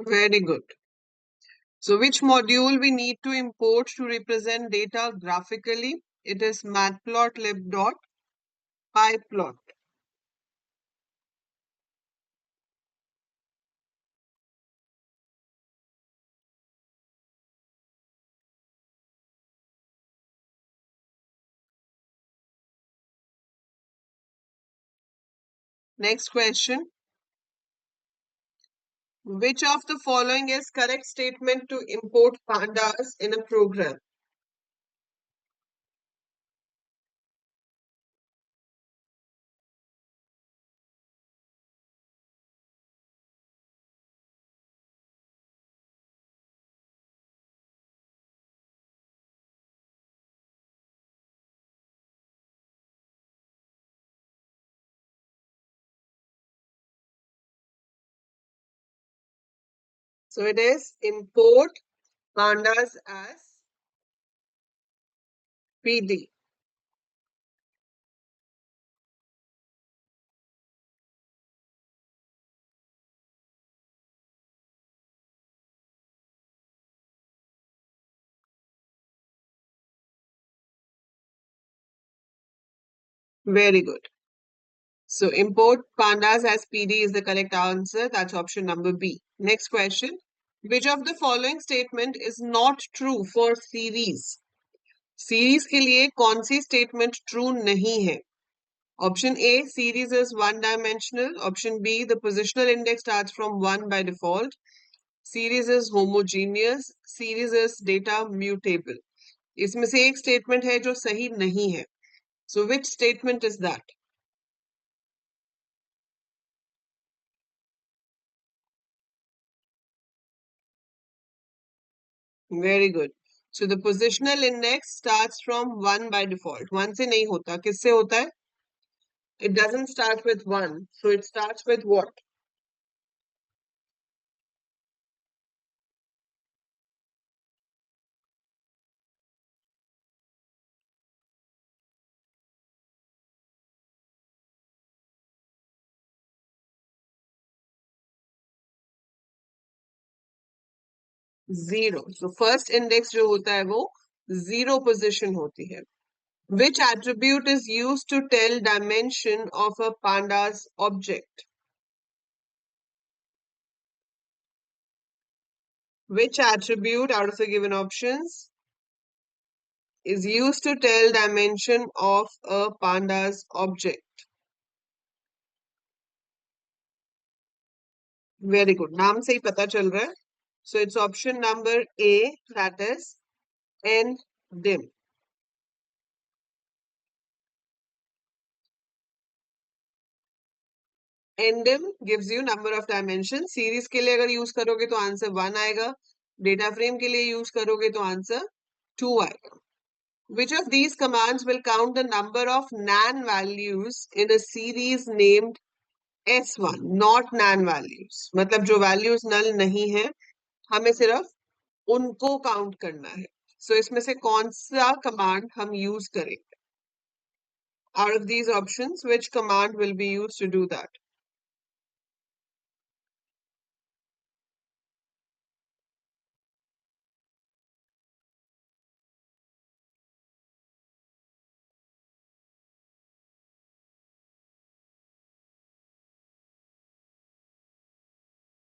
Very good. So which module we need to import to represent data graphically? It is matplotlib.pyplot. Next question. Which of the following is correct statement to import pandas in a program? So it is import pandas as PD. Very good. So import pandas as PD is the correct answer. That's option number B. Next question. Which of the following statement is not true for series? Series के लिए कौन सी statement true नहीं है? Option A, series is one dimensional. Option B, the positional index starts from one by default. Series is homogeneous. Series is data mutable. इसमें से एक statement है जो सही नहीं है. So which statement is that? Very good. So the positional index starts from one by default. One से नहीं होता. किससे होता है? It doesn't start with one. So it starts with what? 0. So first index जो होता है वो 0 position होती है. Which attribute is used to tell dimension of a pandas object? Which attribute out of the given options is used to tell dimension of a pandas object? Very good. नाम से ही पता चल रहा है. So it's option number A, that is ndim. ndim gives you number of dimensions. Series के लिए अगर use करोगे तो आंसर 1 आएगा. डेटा फ्रेम के लिए यूज करोगे तो आंसर 2 आएगा. Which of these commands will count the number of nan values in a series named S1? Not nan values. मतलब जो values null नहीं है, हमें सिर्फ उनको count करना है. So इसमें से कौन सा command हम use करेंगे? Out of these options, which command will be used to do that?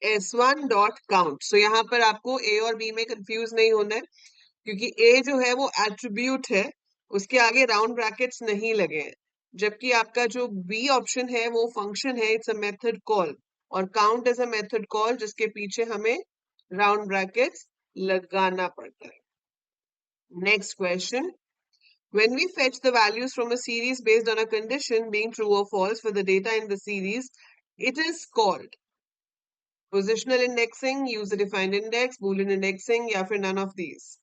S1.count. So यहाँ पर आपको A और B में confuse नहीं होना है, क्योंकि A जो है वो attribute है, उसके आगे राउंड ब्रैकेट्स नहीं लगे हैं. जबकि आपका जो B ऑप्शन है वो फंक्शन है, इट्स अ मेथड कॉल, और count is a method call जिसके पीछे हमें राउंड ब्रैकेट्स लगाना पड़ता है. Next question. When we fetch the values from a series based on a condition being true or false for the data in the series, it is called positional indexing, user defined index, boolean indexing, या फिर none of these.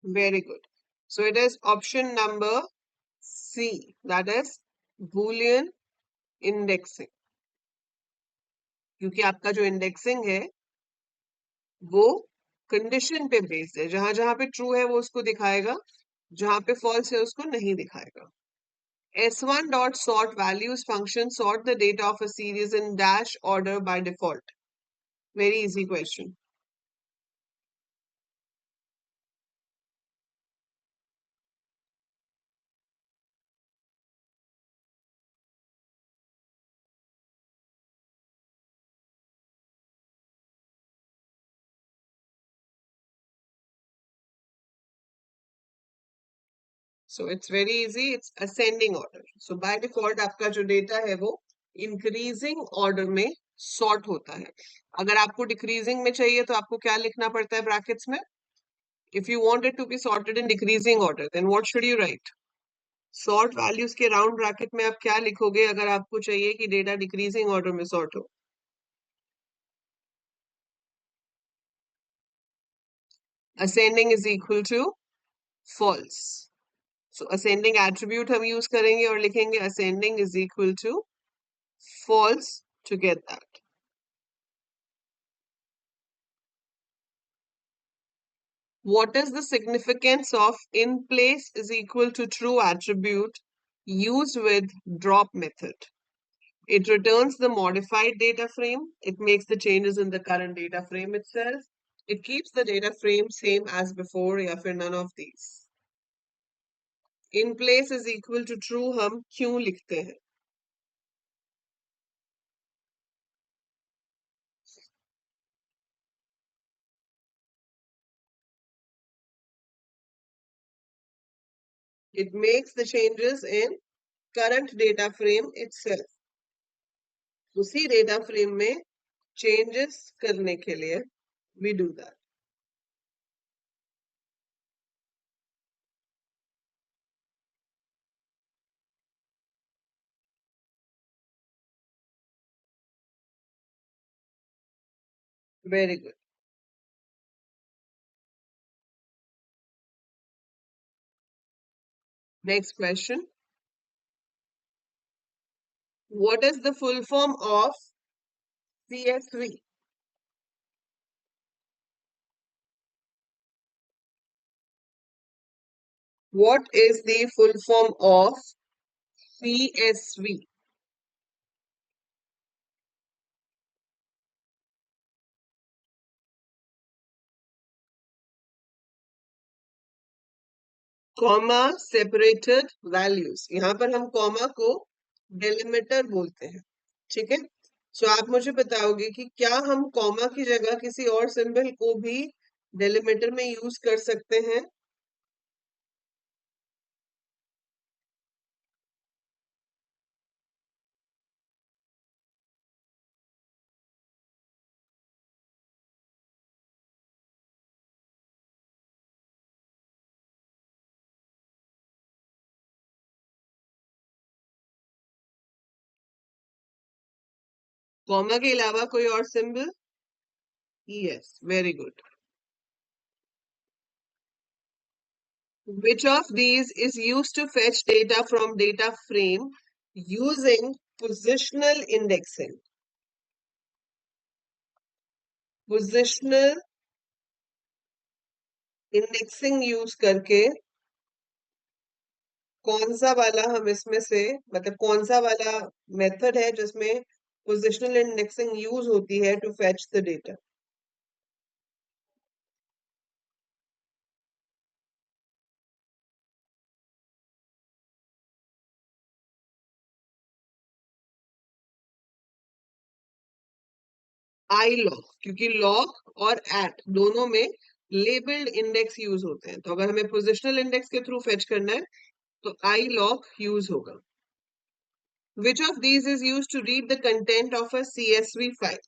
Very good. So it is option number C, that is Boolean indexing. क्योंकि आपका जो indexing है वो condition पे based है, जहां जहां पे ट्रू है वो उसको दिखाएगा, जहां पे फॉल्स है उसको नहीं दिखाएगा। S1 dot sort values function sort the data of a series in dash order by default. Very easy question. So it's very easy. It's ascending order. So by default आपका जो डेटा है वो increasing order में sort होता है। अगर आपको decreasing में चाहिए तो आपको क्या लिखना पड़ता है brackets में? If you want it to be sorted in decreasing order, then what should you write? Sort values के round bracket में आप क्या लिखोगे अगर आपको चाहिए कि डेटा decreasing order में sort हो? Ascending is equal to false. So ascending attribute हम use करेंगे और लिखेंगे ascending is equal to false to get that. What is the significance of in place is equal to true attribute used with drop method? It returns the modified data frame. It makes the changes in the current data frame itself. It keeps the data frame same as before या फिर none of these. In place is equal to true हम क्यों लिखते हैं? It makes the changes in current data frame itself. उसी data frame में changes करने के लिए we do that. Very good. Next question. What is the full form of CSV? What is the full form of CSV? Comma separated values. यहाँ पर हम comma को delimiter बोलते हैं। ठीक है, सो आप मुझे बताओगे कि क्या हम कॉमा की जगह किसी और सिंबल को भी डेलिमिटर में यूज कर सकते हैं? कॉमा के अलावा कोई और symbol? Yes, very good. Which of these is used to fetch data from data frame using positional indexing? Positional indexing use करके कौन सा वाला हम इसमें से, मतलब कौन सा वाला मेथड है जिसमें पोजिशनल इंडेक्सिंग यूज होती है to fetch the data? Iloc, क्योंकि लॉग और एट दोनों में लेबल्ड इंडेक्स यूज होते हैं, तो अगर हमें पोजिशनल इंडेक्स के थ्रू फेच करना है तो आई लॉग यूज होगा। Which of these is used to read the content of a CSV file?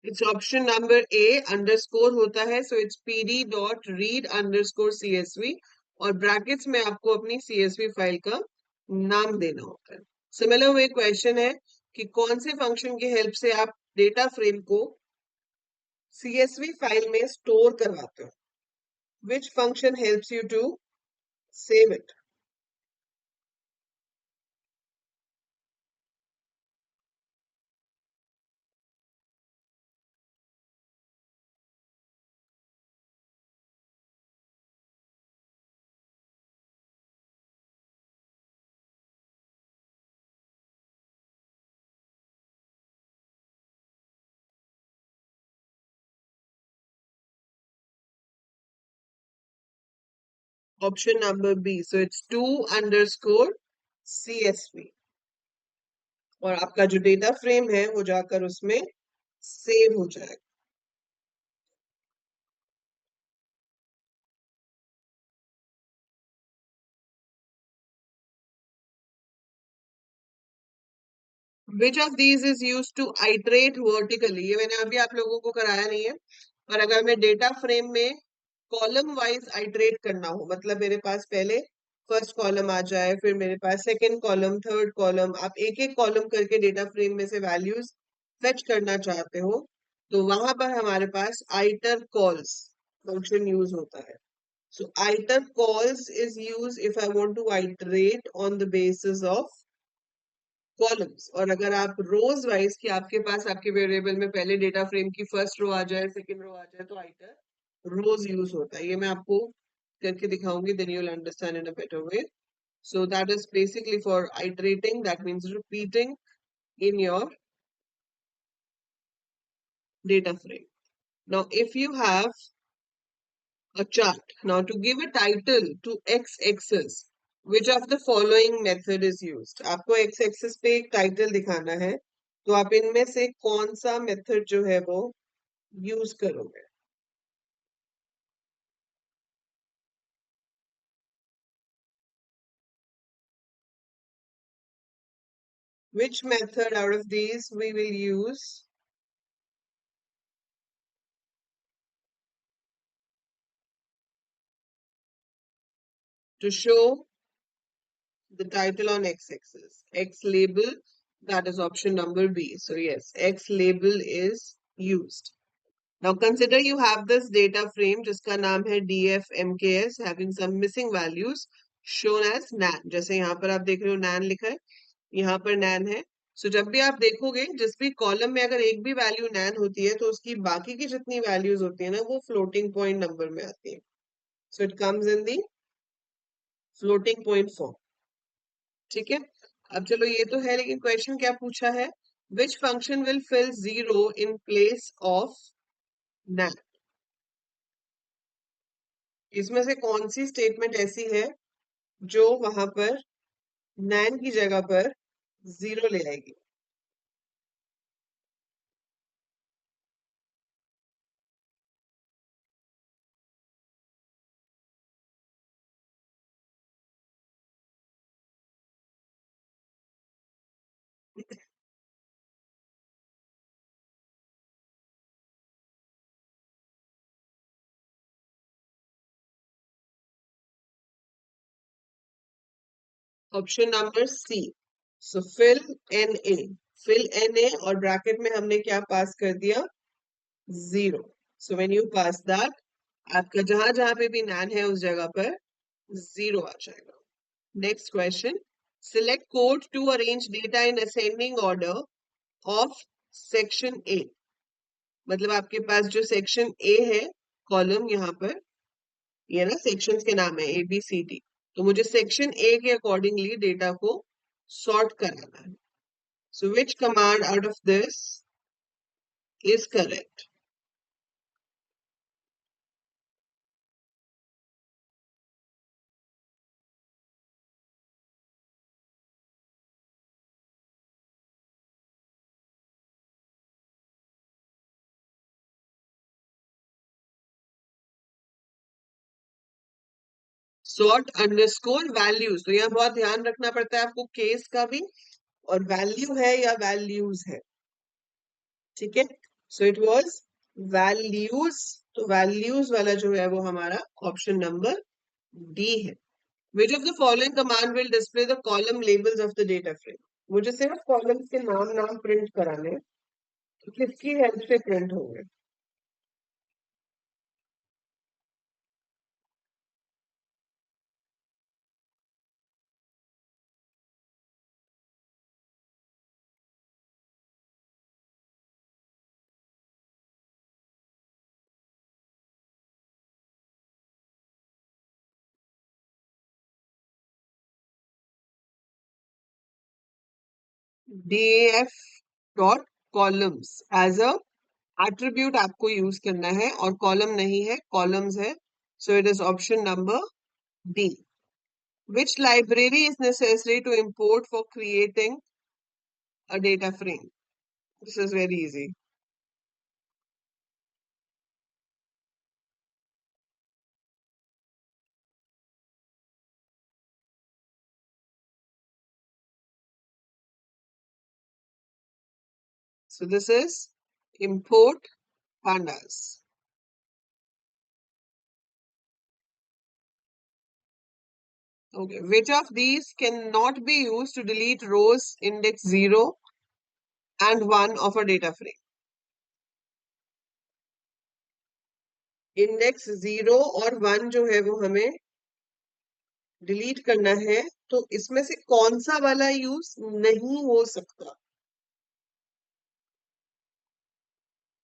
It's option number A, underscore होता है, so it's PD dot read underscore CSV, और brackets में आपको अपनी सीएसवी फाइल का नाम देना होता है। सिमिलर वे क्वेश्चन है कि कौन से फंक्शन की हेल्प से आप डेटा फ्रेम को सीएसवी फाइल में स्टोर करवाते हो, which function helps you to save it. Option number B, so it's to underscore CSV, और आपका जो डेटा फ्रेम है वो जाकर उसमें सेव हो जाएगा। Which of these is use to iterate vertically, ये मैंने अभी आप लोगों को कराया नहीं है, पर अगर मैं डेटा फ्रेम में कॉलम वाइज आइटरेट करना हो, मतलब मेरे पास पहले फर्स्ट कॉलम आ जाए, फिर मेरे पास सेकंड कॉलम, थर्ड कॉलम, आप एक एक कॉलम करके डेटा फ्रेम में से वैल्यूज फेच करना चाहते हो, तो वहां पर हमारे पास आइटर कॉल्स फंक्शन यूज होता है। So iter cols is use if I want to iterate on the basis of columns, और अगर आप रोज वाइज की आपके पास आपके वेरिएबल में पहले डेटा फ्रेम की फर्स्ट रो आ जाए, सेकंड रो आ जाए, तो आइटर रोज यूज होता है। ये मैं आपको करके दिखाऊंगी, then you will understand in a better way. So that is basically for iterating, that means repeating in your data frame. Now if you have a chart, now to give a title to x-axis, which of the following method is used? आपको x-axis पे एक title दिखाना है, तो आप इनमें से कौन सा मेथड जो है वो यूज करोगे? Which method out of these we will use to show the title on x-axis? X label, that is option number B. So yes, X label is used. Now consider you have this data frame जिसका नाम है DFMKS having some missing values shown as NaN. जैसे यहाँ पर आप देख रहे हो NaN लिखा है, यहाँ पर NaN है। So जब भी आप देखोगे जिस भी कॉलम में अगर एक भी वैल्यू NaN होती है, तो उसकी बाकी की जितनी वैल्यूज होती है ना, वो फ्लोटिंग पॉइंट नंबर में आती है। So it comes in the floating point form. ठीक है, अब चलो ये तो है, लेकिन क्वेश्चन क्या पूछा है? Which function will fill zero in place of NaN? इसमें से कौन सी स्टेटमेंट ऐसी है जो वहां पर नैन की जगह पर जीरो ले आएगी? Option number C, so fill N A, fill N A, और ब्रैकेट में हमने क्या पास कर दिया? Zero. So when you pass that, आपका जहां जहां पे भी नैन है उस जगह पर जीरो आ जाएगा। Next question, select code to arrange data in ascending order of section A. मतलब आपके पास जो सेक्शन ए है, कॉलम यहाँ पर, ये ना सेक्शंस के नाम है ए बी सी डी, तो मुझे सेक्शन ए के अकॉर्डिंगली डेटा को सॉर्ट कराना है। So which command out of this is correct? Sort underscore values, तो यहाँ बहुत ध्यान रखना पड़ता है आपको केस का भी, और वैल्यू है या वैल्यूज है, ठीक है। सो इट वाज वैल्यूज, तो वैल्यूज वाला जो है वो हमारा ऑप्शन नंबर डी है। विच of the following command will display the column labels of the data frame? मुझे सिर्फ कॉलम्स के नाम नाम प्रिंट कराने हैं, तो किसकी हेल्प से प्रिंट होंगे? DAF dot columns as a attribute आपको यूज करना है, और कॉलम नहीं है, कॉलम्स है। So it is option number D. Which library is necessary to import for creating a data frame? This is very easy. So this is import pandas. Okay. Which of these cannot be used to delete rows index 0 and 1 of a data frame? Index 0 और 1 जो है वो हमें delete करना है, तो इसमें से कौन सा वाला यूज नहीं हो सकता?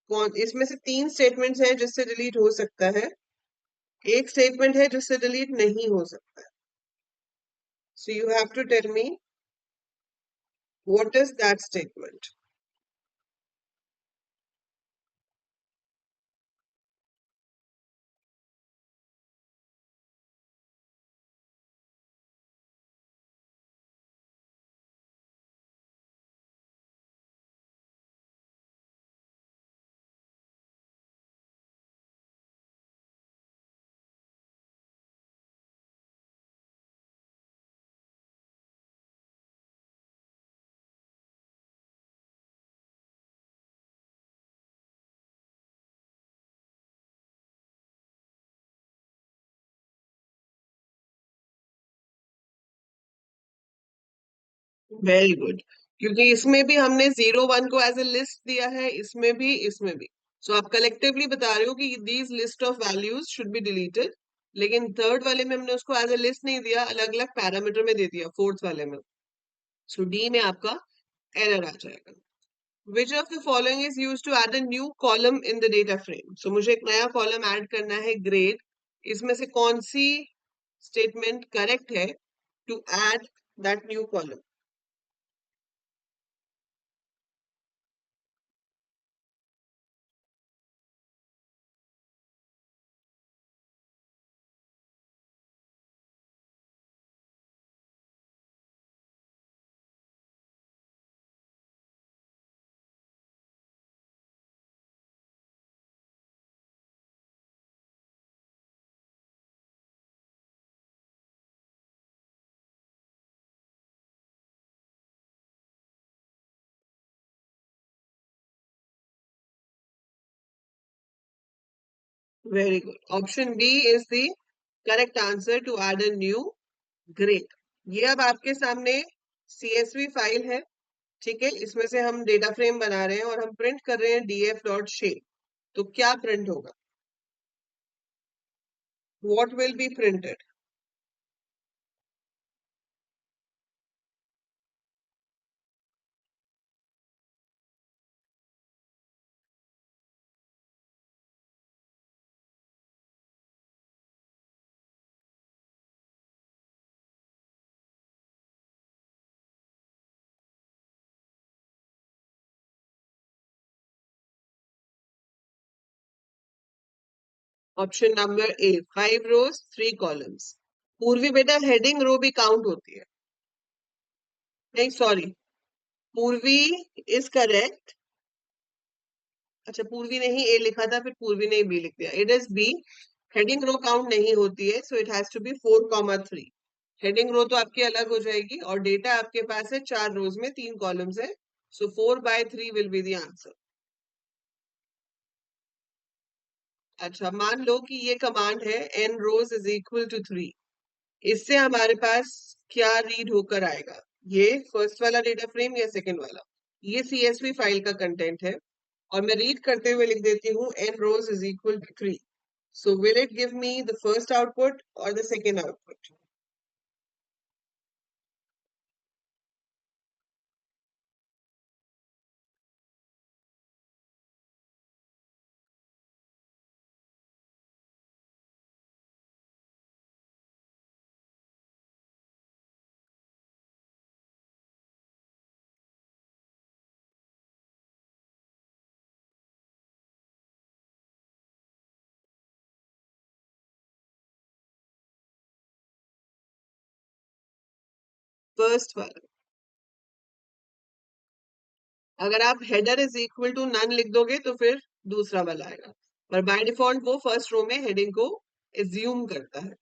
कौन, इसमें से 3 स्टेटमेंट्स हैं जिससे डिलीट हो सकता है, एक स्टेटमेंट है जिससे डिलीट नहीं हो सकता है। So you have to tell me what is that statement. Very good, क्योंकि इसमें भी हमने 0 1 को एज ए लिस्ट दिया है, इसमें भी। सो आप कलेक्टिवली बता रहे हो कि these list of values should be deleted, लेकिन थर्ड वाले में हमने उसको एज ए लिस्ट नहीं दिया, अलग अलग पैरामीटर में दे दिया फोर्थ वाले में। सो डी में आपका एरर आ जाएगा। Which of the following is use to add a new column in the data frame? सो मुझे एक नया कॉलम ऐड करना है, ग्रेड। इसमें से कौन सी स्टेटमेंट करेक्ट है to add that new column? Very good, option B is the correct answer to add a new grade. ये अब आपके सामने CSV फाइल है, ठीक है, इसमें से हम डेटा फ्रेम बना रहे हैं और हम प्रिंट कर रहे हैं df डॉट shape। तो क्या प्रिंट होगा? What will be printed? Option number A, 5 rows 3 columns। पूर्वी बेटा, हेडिंग रो भी काउंट होती है। नहीं सॉरी, पूर्वी इज करेक्ट। अच्छा, पूर्वी नहीं ए लिखा था, फिर पूर्वी नहीं बी लिख दिया, it is B. Heading row count नहीं होती है, so it has to be 4 3। Heading row तो आपकी अलग हो जाएगी, और डेटा आपके पास है 4 रोज में 3 कॉलम्स है, सो 4/3 विल बी द आंसर। अच्छा, मान लो कि ये कमांड है n rows is equal to 3। इससे हमारे पास क्या रीड होकर आएगा? ये फर्स्ट वाला डेटा फ्रेम या सेकंड वाला? ये CSV फाइल का कंटेंट है और मैं रीड करते हुए लिख देती हूँ n rows is equal to 3। So will it give me the first output or the second output? First वाला। अगर आप header is equal to none लिख दोगे तो फिर दूसरा वाला आएगा, पर बाय डिफॉल्ट वो फर्स्ट रो में हेडिंग को एज्यूम करता है।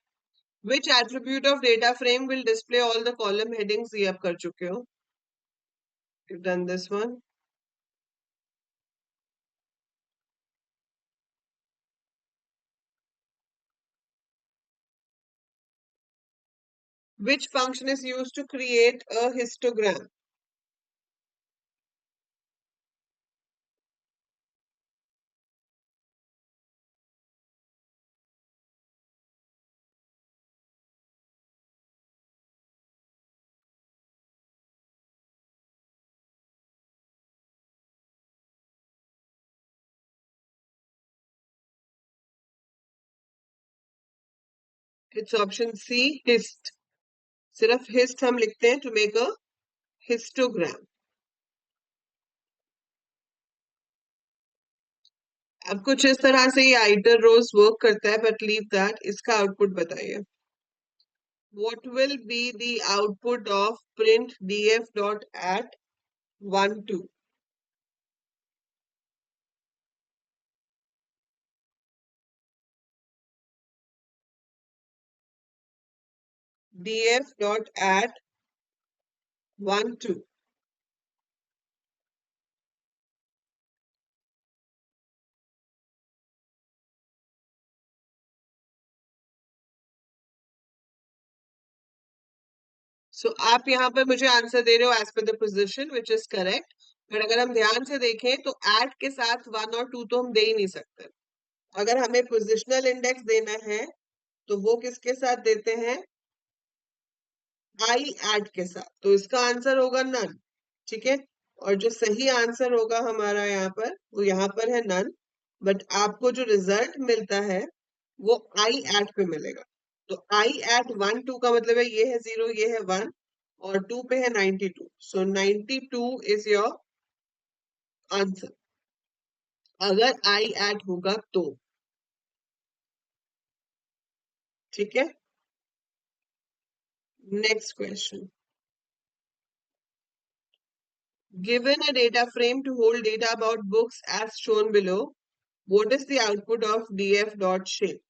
Which attribute of data frame will display all the column headings? ये आप कर चुके हो, you done this one. Which function is used to create a histogram? It's option C, hist। सिर्फ hist हम लिखते हैं to make a histogram। अब कुछ इस तरह से ये आइटर रोज वर्क करता है, बट लीव दैट। इसका आउटपुट बताइए। What will be the output of print df dot at 1 2? df dot at 1 2। सो आप यहाँ पर मुझे आंसर दे रहे हो as per the position which is correct, but अगर हम ध्यान से देखें तो एट के साथ 1 और 2 तो हम दे ही नहीं सकते। अगर हमें पोजिशनल इंडेक्स देना है तो वो किसके साथ देते हैं? आई एट के साथ। तो इसका आंसर होगा नन। ठीक है, और जो सही आंसर होगा हमारा यहाँ पर, वो यहाँ पर है नन। बट आपको जो रिजल्ट मिलता है वो आई एट पे मिलेगा। तो आई एट 1 2 का मतलब है ये है 0, ये है 1 और 2 पे है 92। सो 92 इज योर आंसर अगर आई एट होगा तो। ठीक है, next question. Given a data frame to hold data about books as shown below, what is the output of df dot shape?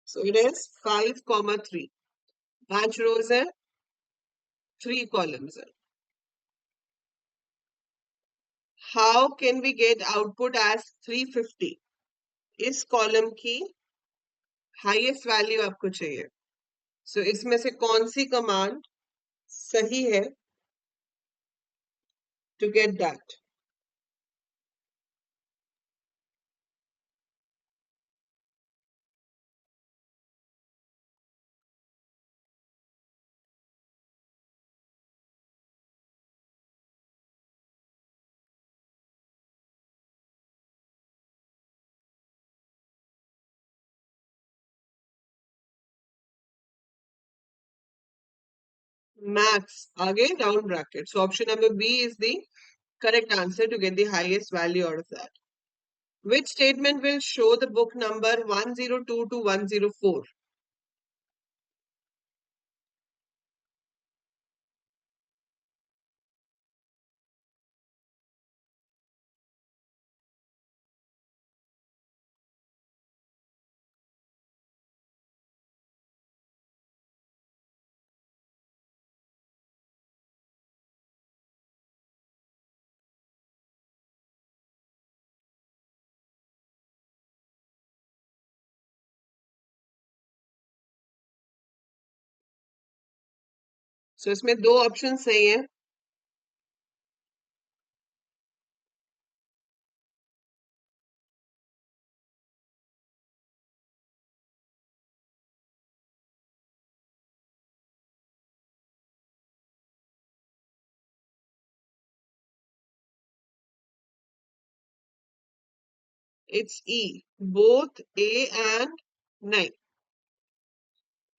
So it is 5, 3। 5 rows है, 3 columns है। How can we get output as 350? इस column की highest value आपको चाहिए। सो इसमें से कौन सी command सही है टू गेट दैट? Max आगे down bracket. So option number B is the correct answer to get the highest value out of that. Which statement will show the book number 102 to 104? सो इसमें दो option सही है. It's E. Both A and नहीं,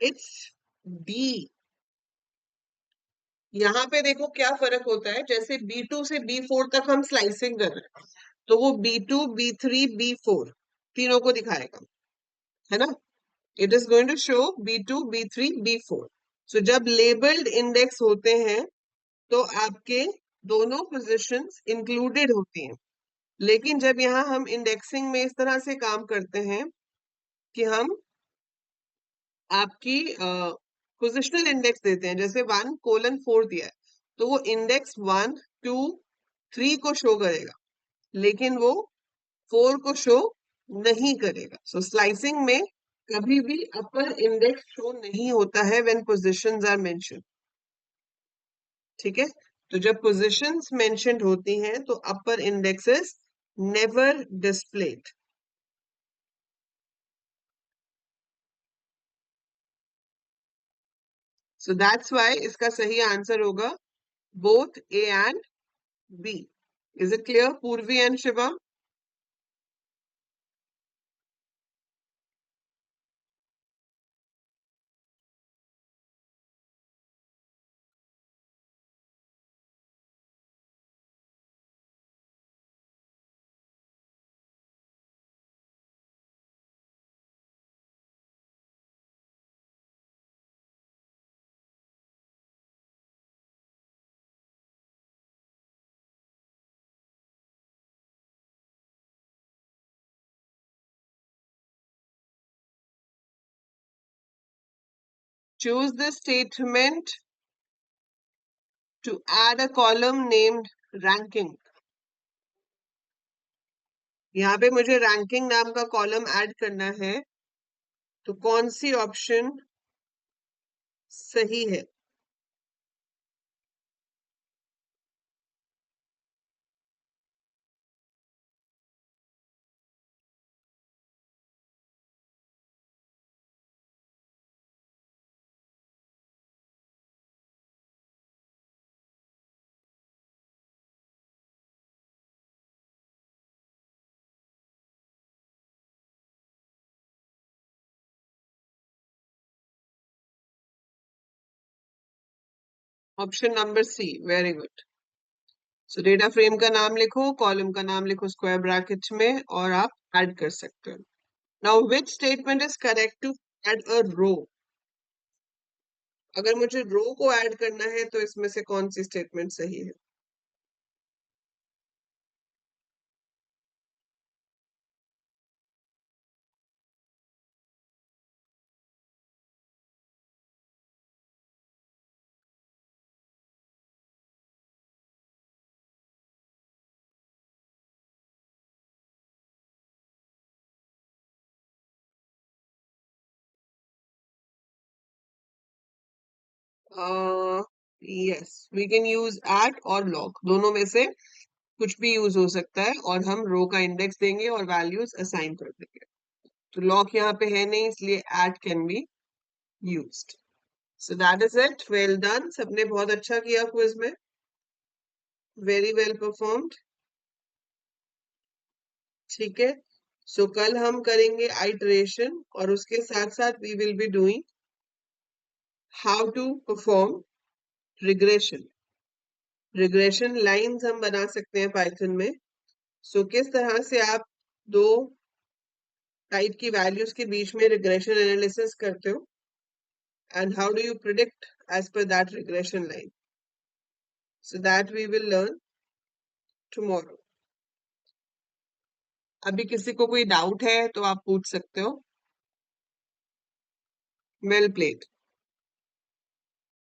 it's B. यहाँ पे देखो क्या फर्क होता है. जैसे B2 से B4 तक हम स्लाइसिंग कर रहे हैं, तो वो B2, B3, B4 तीनों को दिखाएगा, है ना. It is going to show B2, B3, B4. So जब लेबल्ड इंडेक्स होते हैं तो आपके दोनों पोजीशंस इंक्लूडेड होती हैं. लेकिन जब यहाँ हम इंडेक्सिंग में इस तरह से काम करते हैं कि हम आपकी पोजिशनल इंडेक्स देते हैं, जैसे 1:4 दिया है, तो वो इंडेक्स 1, 2, 3 को शो करेगा, लेकिन वो 4 को शो नहीं करेगा. सो स्लाइसिंग में कभी भी अपर इंडेक्स शो नहीं होता है व्हेन पोजीशंस आर मेंशन्ड. ठीक है. तो जब पोजीशंस मेंशन्ड होती हैं तो upper indexes never displayed. So that's why इसका सही आंसर होगा both A and B. Is it clear Purvi and Shiva? Choose the statement to add a column named ranking. यहाँ पे मुझे रैंकिंग नाम का कॉलम ऐड करना है, तो कौन सी ऑप्शन सही है? Option number C. Very good. So data frame का नाम लिखो, कॉलम का नाम लिखो स्क्वायर ब्रैकेट में, और आप ऐड कर सकते हो. Now which statement is correct to add a row? अगर मुझे रो को ऐड करना है तो इसमें से कौन सी स्टेटमेंट सही है? Yes, we can use at और लॉग, दोनों में से कुछ भी यूज हो सकता है, और हम रो का इंडेक्स देंगे और वैल्यूज असाइन कर देंगे. तो लॉग यहाँ पे है नहीं, इसलिए add can be used. So that is it. Well done. सबने बहुत अच्छा किया क्विज में. Very well performed. ठीक है. सो कल हम करेंगे आइटरेशन, और उसके साथ साथ we will be doing how to perform regression. Regression lines हम बना सकते हैं पाइथन में. सो किस तरह से आप दो टाइप की वैल्यूज के बीच में रिग्रेशन एनालिसिस करते हो, and how do you predict as per that regression line. So that we will learn tomorrow. अभी किसी को कोई डाउट है तो आप पूछ सकते हो. Well played.